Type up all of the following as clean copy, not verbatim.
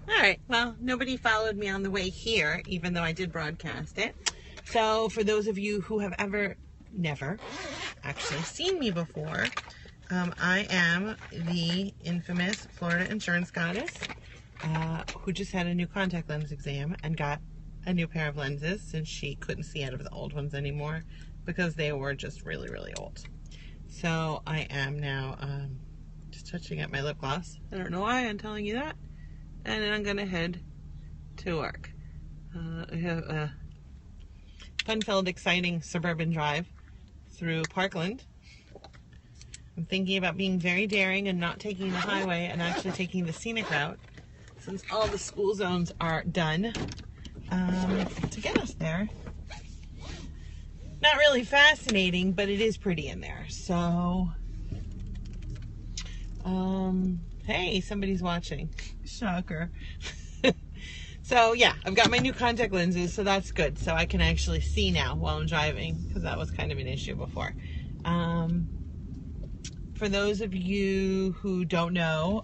All right, well, nobody followed me on the way here, even though I did broadcast it. So for those of you who have never actually seen me before, I am the infamous Florida insurance goddess who just had a new contact lens exam and got a new pair of lenses since she couldn't see out of the old ones anymore because they were just really, really old. So I am now just touching up my lip gloss. I don't know why I'm telling you that. And then I'm going to head to work. I have a fun-filled, exciting suburban drive through Parkland. I'm thinking about being very daring and not taking the highway and actually taking the scenic route since all the school zones are done to get us there. Not really fascinating, but it is pretty in there. So, hey, somebody's watching. Shocker. So yeah, I've got my new contact lenses, so that's good. So I can actually see now while I'm driving, because that was kind of an issue before. For those of you who don't know,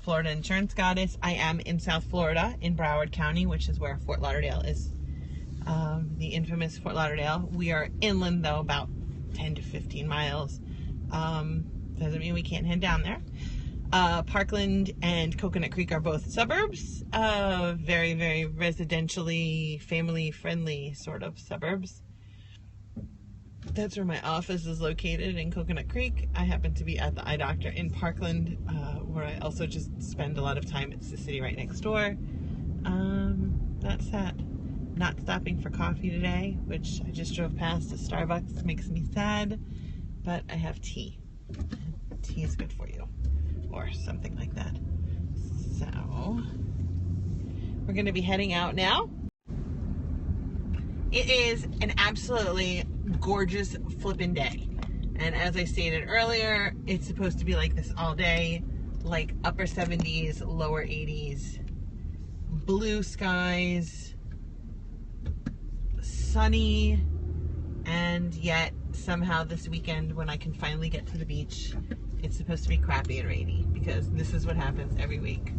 Florida Insurance Goddess, I am in South Florida, in Broward County, which is where Fort Lauderdale is. The infamous Fort Lauderdale. We are inland, though, about 10 to 15 miles. Doesn't mean we can't head down there. Parkland and Coconut Creek are both suburbs. Very, very residentially, family-friendly sort of suburbs. That's where my office is located, in Coconut Creek. I happen to be at the eye doctor in Parkland, where I also just spend a lot of time. It's the city right next door. That's that. Not stopping for coffee today, which I just drove past a Starbucks. Makes me sad, but I have tea. Tea is good for you, or something like that. So, we're going to be heading out now. It is an absolutely gorgeous flippin' day. And as I stated earlier, it's supposed to be like this all day, like upper 70s, lower 80s, blue skies, sunny, and yet somehow this weekend when I can finally get to the beach, it's supposed to be crappy and rainy, because this is what happens every week.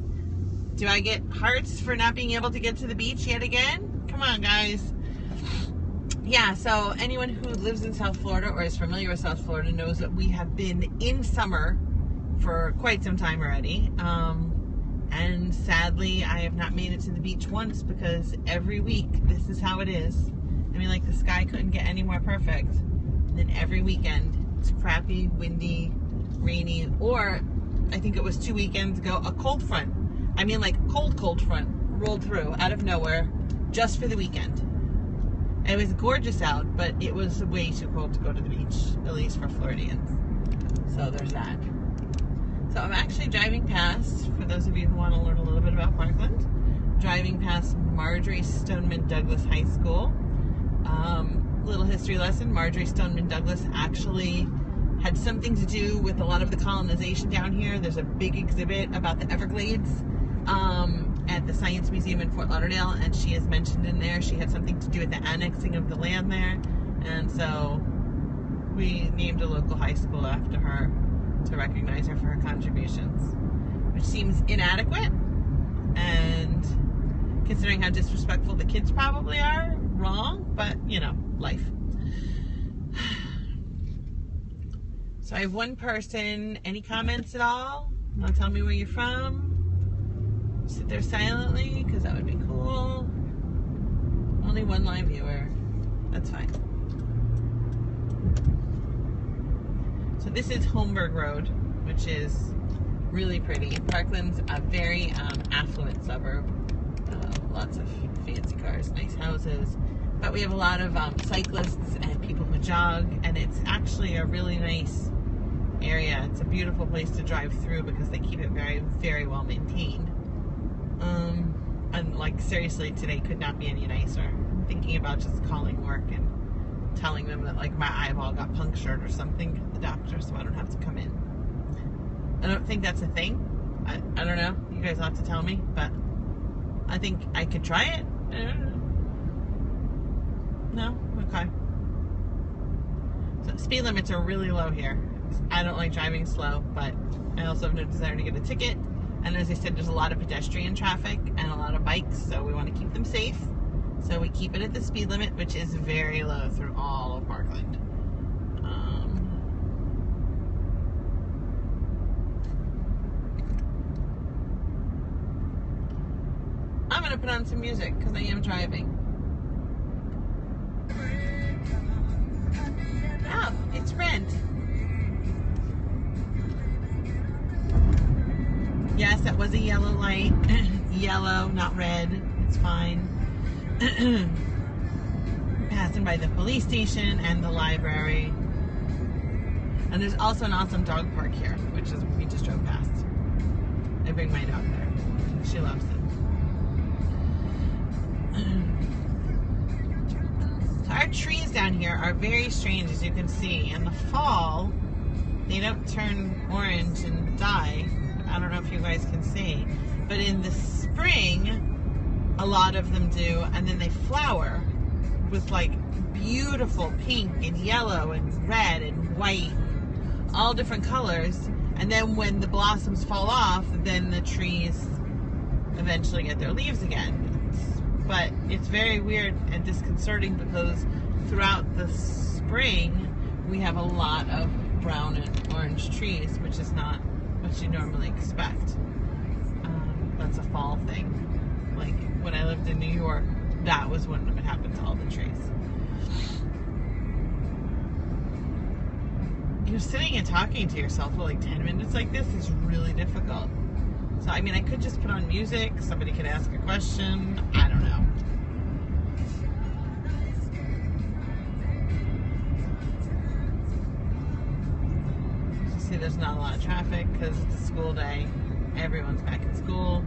Do I get hearts for not being able to get to the beach yet again? Come on, guys. Yeah, so anyone who lives in South Florida or is familiar with South Florida knows that we have been in summer for quite some time already. And sadly, I have not made it to the beach once because every week, this is how it is. I mean, like, the sky couldn't get any more perfect. And then every weekend, it's crappy, windy, rainy, or I think it was 2 weekends ago, a cold front. I mean, like, cold front rolled through out of nowhere just for the weekend. It was gorgeous out, but it was way too cold to go to the beach, at least for Floridians. So there's that. So I'm actually driving past, for those of you who want to learn a little bit about Parkland, driving past Marjorie Stoneman Douglas High School. Little history lesson, Marjorie Stoneman Douglas actually had something to do with a lot of the colonization down here. There's a big exhibit about the Everglades at the Science Museum in Fort Lauderdale, and she is mentioned in there. She had something to do with the annexing of the land there, and so we named a local high school after her to recognize her for her contributions, which seems inadequate, and considering how disrespectful the kids probably are, wrong, but you know, life. So I have one person. Any comments at all? Want to tell me where you're from? Sit there silently, because that would be cool. Only one live viewer. That's fine. So this is Holmberg Road, which is really pretty. Parkland's a very affluent suburb. Lots of fancy cars, nice houses. But we have a lot of cyclists and people who jog, and it's actually a really nice area. It's a beautiful place to drive through because they keep it very, very well maintained. And like, seriously, today could not be any nicer. I'm thinking about just calling work and telling them that, like, my eyeball got punctured or something at the doctor, so I don't have to come in. I don't think that's a thing. I don't know. You guys will have to tell me, but I think I could try it. I don't know. No? Okay. So speed limits are really low here. I don't like driving slow, but I also have no desire to get a ticket. And as I said, there's a lot of pedestrian traffic and a lot of bikes, so we want to keep them safe. So we keep it at the speed limit, which is very low through all of Parkland. I'm going to put on some music because I am driving. Oh, it's Rent. Yes, that was a yellow light. Yellow, not red. It's fine. Passing by the police station and the library. And there's also an awesome dog park here, which is we just drove past. I bring my dog there. She loves it. So our trees down here are very strange, as you can see. In the fall, they don't turn orange and die. I don't know if you guys can see. But in the spring, a lot of them do, and then they flower with like beautiful pink and yellow and red and white, all different colors. And then when the blossoms fall off, then the trees eventually get their leaves again. But it's very weird and disconcerting because throughout the spring we have a lot of brown and orange trees, which is not what you normally expect. That's a fall thing. Like when I lived in New York, that was when it would happen to all the trees. Sitting and talking to yourself for like 10 minutes like this is really difficult. So I mean, I could just put on music, somebody could ask a question, I don't know. See, there's not a lot of traffic because it's a school day. Everyone's back in school.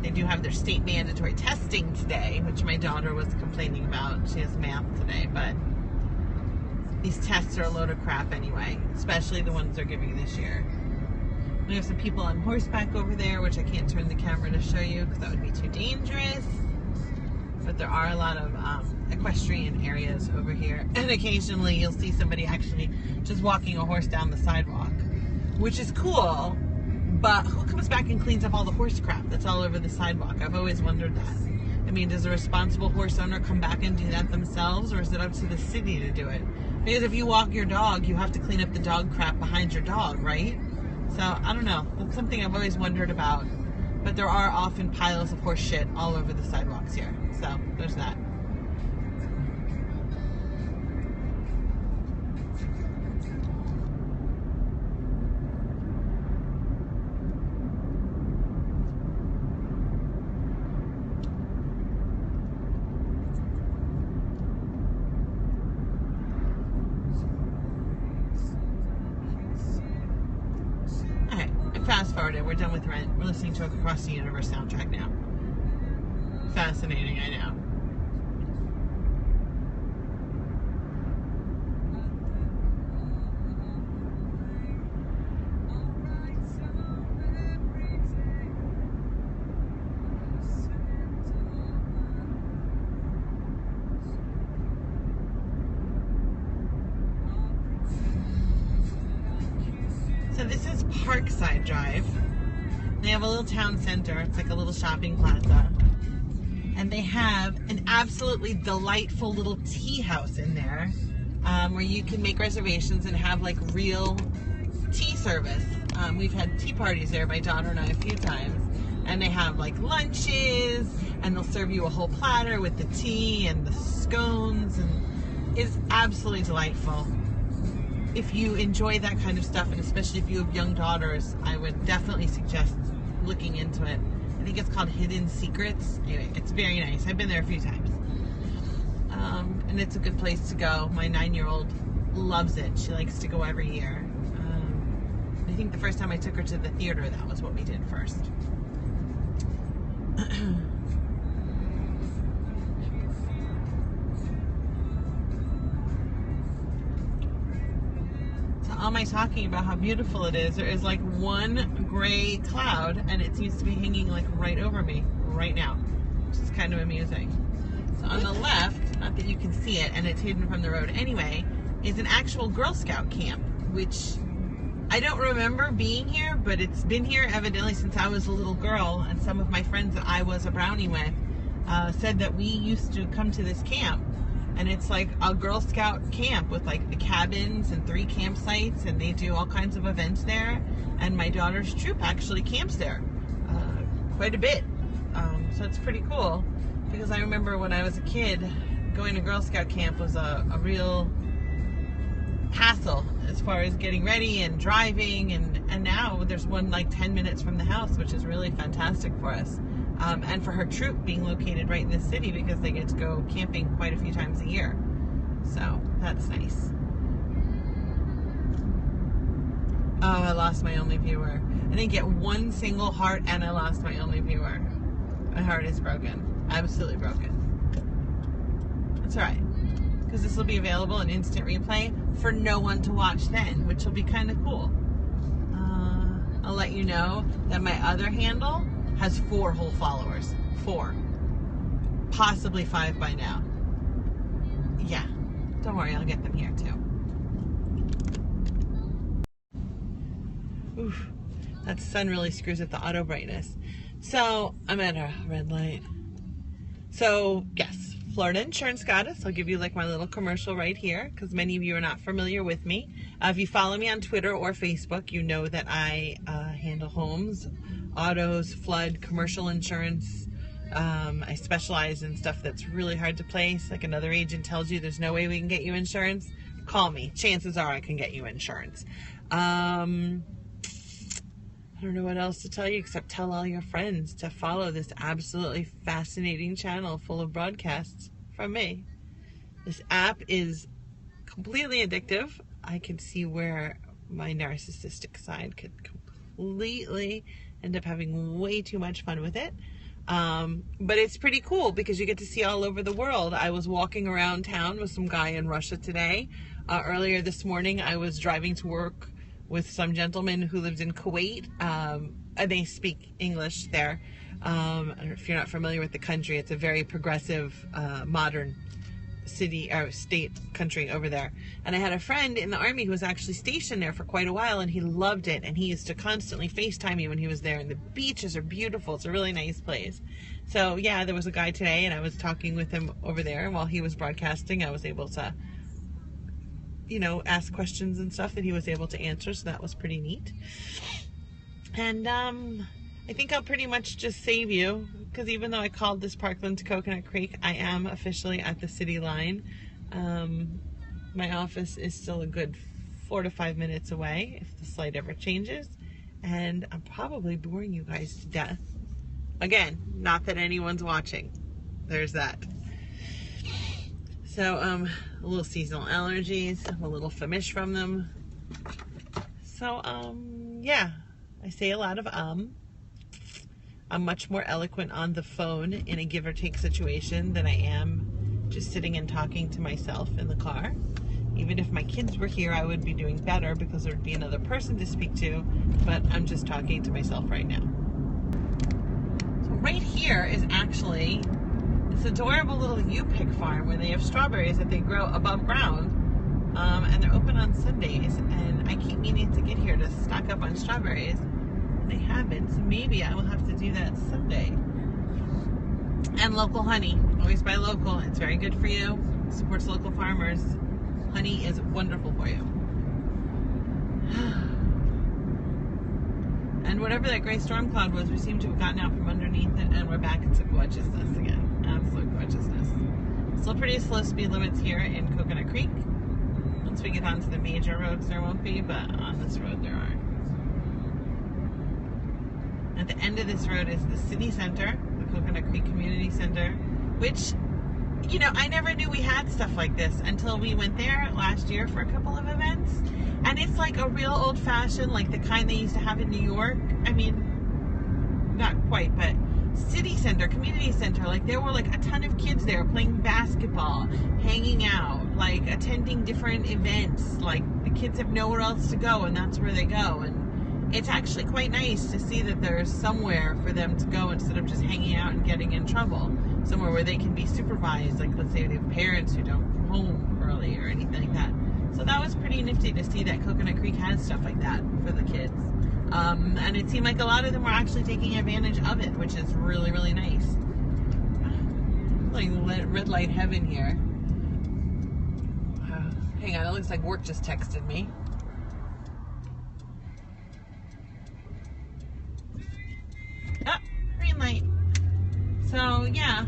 They do have their state mandatory testing today, which my daughter was complaining about. She has math today, but these tests are a load of crap anyway, especially the ones they're giving this year. We have some people on horseback over there, which I can't turn the camera to show you because that would be too dangerous. But there are a lot of equestrian areas over here. And occasionally you'll see somebody actually just walking a horse down the sidewalk, which is cool. But who comes back and cleans up all the horse crap that's all over the sidewalk? I've always wondered that. I mean, does a responsible horse owner come back and do that themselves, or is it up to the city to do it? Because if you walk your dog, you have to clean up the dog crap behind your dog, right? So, I don't know. That's something I've always wondered about. But there are often piles of horse shit all over the sidewalks here. So, there's that. Fast forwarded, we're done with Rent. We're listening to Across the Universe soundtrack now. Fascinating, I know. So this is Parkside Drive. They have a little town center. It's like a little shopping plaza. And they have an absolutely delightful little tea house in there where you can make reservations and have like real tea service. We've had tea parties there, my daughter and I, a few times. And they have like lunches and they'll serve you a whole platter with the tea and the scones, and it's absolutely delightful. If you enjoy that kind of stuff, and especially if you have young daughters, I would definitely suggest looking into it. I think it's called Hidden Secrets. Anyway, it's very nice. I've been there a few times. And it's a good place to go. My 9-year-old loves it. She likes to go every year. I think the first time I took her to the theater, that was what we did first. All my talking about how beautiful it is, there is like one gray cloud and it seems to be hanging like right over me right now, which is kind of amusing. So on the left, not that you can see it and it's hidden from the road anyway, is an actual Girl Scout camp, which I don't remember being here, but it's been here evidently since I was a little girl, and some of my friends that I was a brownie with said that we used to come to this camp, and it's like a Girl Scout camp with like the cabins and 3 campsites, and they do all kinds of events there, and my daughter's troop actually camps there quite a bit, so it's pretty cool, because I remember when I was a kid, going to Girl Scout camp was a real hassle as far as getting ready and driving, and now there's one like 10 minutes from the house, which is really fantastic for us, and for her troop being located right in the city, because they get to go camping quite a few times a year, so that's nice. Oh, I lost my only viewer. I didn't get one single heart, and I lost my only viewer. My heart is broken, absolutely broken. That's all right, because this will be available in instant replay for no one to watch then, which will be kind of cool. I'll let you know that my other handle has 4 whole followers. 4. Possibly 5 by now. Yeah, don't worry, I'll get them here too. Oof, that sun really screws up the auto brightness. So, I'm at a red light. So, yes, Florida Insurance Goddess. I'll give you like my little commercial right here, because many of you are not familiar with me. If you follow me on Twitter or Facebook, you know that I handle homes, autos, flood, commercial insurance. I specialize in stuff that's really hard to place. Like another agent tells you there's no way we can get you insurance, call me. Chances are I can get you insurance. I don't know what else to tell you except tell all your friends to follow this absolutely fascinating channel full of broadcasts from me. This app is completely addictive. I can see where my narcissistic side could completely end up having way too much fun with it. But it's pretty cool because you get to see all over the world. I was walking around town with some guy in Russia today. Earlier this morning, I was driving to work with some gentleman who lived in Kuwait. They speak English there. If you're not familiar with the country, it's a very progressive, modern city or state country over there. And I had a friend in the army who was actually stationed there for quite a while, and he loved it, and he used to constantly FaceTime me when he was there, and the beaches are beautiful. It's a really nice place. So yeah, there was a guy today, and I was talking with him over there, and while he was broadcasting, I was able to, you know, ask questions and stuff that he was able to answer, so that was pretty neat. And I think I'll pretty much just save you, because even though I called this Parkland to Coconut Creek, I am officially at the city line. My office is still a good 4 to 5 minutes away if the slight ever changes, and I'm probably boring you guys to death. Again, not that anyone's watching. There's that. So, a little seasonal allergies, I'm a little famished from them. So, yeah, I say a lot of I'm much more eloquent on the phone in a give or take situation than I am just sitting and talking to myself in the car. Even if my kids were here, I would be doing better because there would be another person to speak to, but I'm just talking to myself right now. So right here is actually this adorable little U-Pick farm where they have strawberries that they grow above ground, and they're open on Sundays, and I keep meaning to get here to stock up on strawberries. They haven't, so maybe I will have to do that Sunday. And local honey. Always buy local. It's very good for you. It supports local farmers. Honey is wonderful for you. And whatever that gray storm cloud was, we seem to have gotten out from underneath it, and we're back into gorgeousness again. Absolute gorgeousness. Still pretty slow speed limits here in Coconut Creek. Once we get onto the major roads, there won't be, but on this road there are. At the end of this road is the city center, the Coconut Creek Community Center, which, you know, I never knew we had stuff like this until we went there last year for a couple of events. And it's like a real old-fashioned, like the kind they used to have in New York. I mean, not quite, but city center, community center. Like there were like a ton of kids there playing basketball, hanging out, like attending different events. Like the kids have nowhere else to go, and that's where they go. And it's actually quite nice to see that there's somewhere for them to go instead of just hanging out and getting in trouble. Somewhere where they can be supervised, like let's say they have parents who don't come home early or anything like that. So that was pretty nifty to see that Coconut Creek had stuff like that for the kids. And it seemed like a lot of them were actually taking advantage of it, which is really, really nice. Like red light heaven here. Hang on, it looks like work just texted me. Ah, green light. So yeah,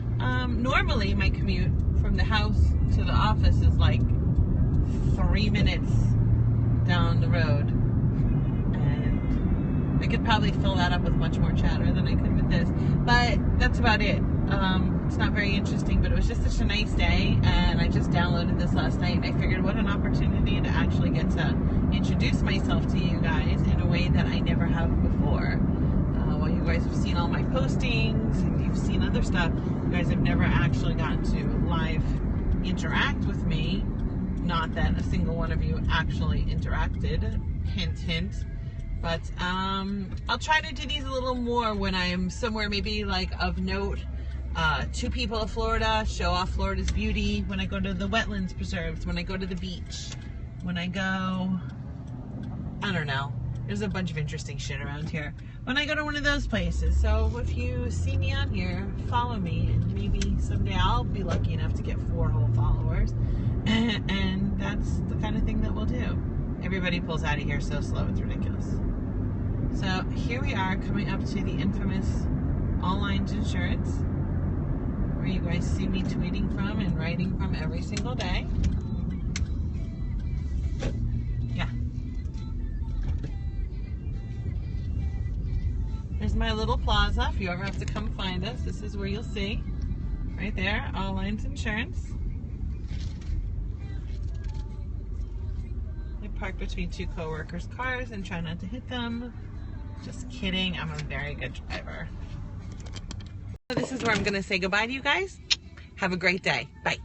normally my commute from the house to the office is like 3 minutes down the road, and I could probably fill that up with much more chatter than I could with this, but that's about it. It's not very interesting, but it was just such a nice day, and I just downloaded this last night, and I figured what an opportunity to actually get to introduce myself to you guys in a way that I never have before. While you guys have seen all my postings and you've seen other stuff, you guys have never actually gotten to live interact with me. Not that a single one of you actually interacted, hint hint, but I'll try to do these a little more when I'm somewhere maybe like of note to people of Florida, show off Florida's beauty, when I go to the wetlands preserves, when I go to the beach, when I go, I don't know, there's a bunch of interesting shit around here, when I go to one of those places. So if you see me on here, follow me, and maybe someday I'll be lucky enough to get 4 whole followers, and that's the kind of thing that we'll do. Everybody pulls out of here so slow, it's ridiculous. So here we are coming up to the infamous All Lines Insurance, where you guys see me tweeting from and writing from every single day. Yeah. There's my little plaza. If you ever have to come find us, this is where you'll see. Right there, All Lines Insurance. I park between 2 co-workers' cars and try not to hit them. Just kidding, I'm a very good driver. This is where I'm going to say goodbye to you guys. Have a great day. Bye.